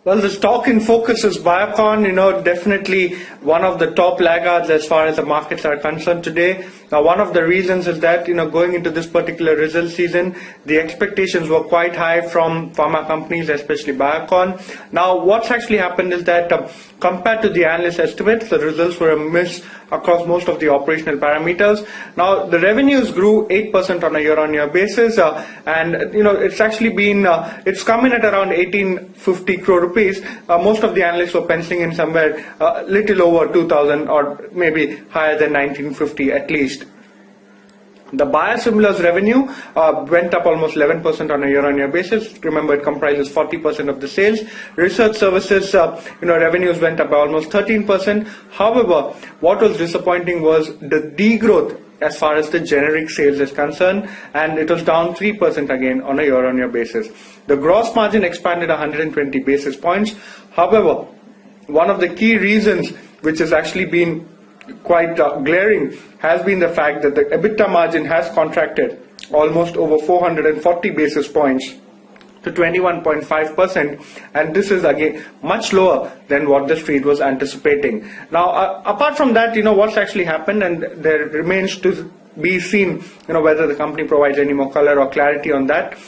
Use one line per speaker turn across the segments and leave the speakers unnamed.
Well, the stock in focus is Biocon, definitely one of the top laggards as far as the markets are concerned today. Now, one of the reasons is that, going into this particular result season, the expectations were quite high from pharma companies, especially Biocon. Now, what's actually happened is that compared to the analyst estimates, the results were a miss across most of the operational parameters. Now, the revenues grew 8% on a year-on-year basis, and it's actually been, it's come in at around 1850 crore rupees. Most of the analysts were penciling in somewhere little over 2000 or maybe higher than 1950 at least. The biosimilars revenue went up almost 11% on a year-on-year basis. Remember, it comprises 40% of the sales. Research services, revenues went up by almost 13%. However, what was disappointing was the degrowth as far as the generic sales is concerned, and it was down 3% again on a year-on-year basis. The gross margin expanded 120 basis points. However, one of the key reasons which has actually been quite glaring has been the fact that the EBITDA margin has contracted almost over 440 basis points to 21.5%, and this is again much lower than what the street was anticipating. Now, apart from that, what's actually happened, and there remains to be seen, whether the company provides any more color or clarity on that.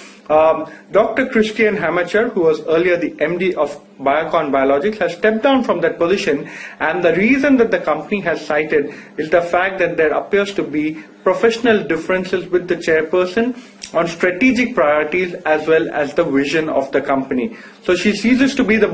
Dr. Christiane Hamacher, who was earlier the MD of Biocon Biologics, has stepped down from that position, and the reason that the company has cited is the fact that there appears to be professional differences with the chairperson on strategic priorities as well as the vision of the company. So she ceases to be the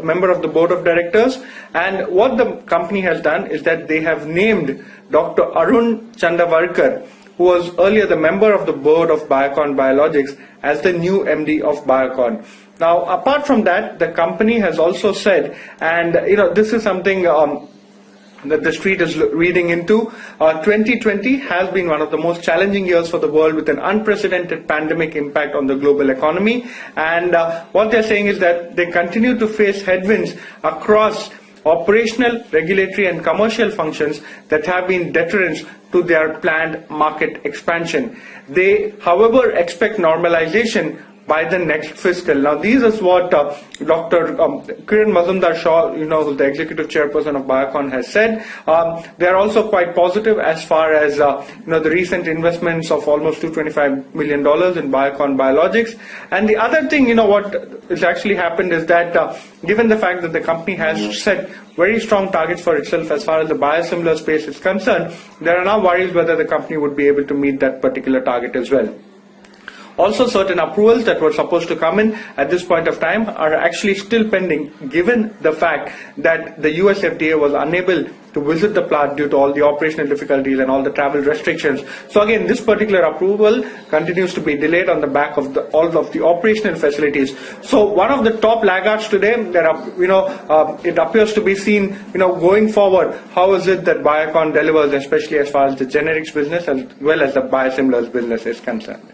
member of the board of directors, and what the company has done is that they have named Dr. Arun Chandavarkar, who was earlier the member of the board of Biocon Biologics, as the new MD of Biocon. Now, apart from that, the company has also said, and this is something that the street is reading into, 2020 has been one of the most challenging years for the world, with an unprecedented pandemic impact on the global economy. And what they're saying is that they continue to face headwinds across operational, regulatory and commercial functions that have been deterrents to their planned market expansion. They, however, expect normalization by the next fiscal. Now, this is what Dr. Kiran Mazumdar-Shaw, who's the executive chairperson of Biocon, has said. They are also quite positive as far as the recent investments of almost $225 million in Biocon Biologics. And the other thing, what has actually happened is that given the fact that the company has set very strong targets for itself as far as the biosimilar space is concerned, there are now worries whether the company would be able to meet that particular target as well. Also, certain approvals that were supposed to come in at this point of time are actually still pending, given the fact that the US FDA was unable to visit the plant due to all the operational difficulties and all the travel restrictions. So again, this particular approval continues to be delayed on the back of all of the operational facilities. So one of the top laggards today, it appears to be seen, going forward, how is it that Biocon delivers, especially as far as the generics business as well as the biosimilars business is concerned.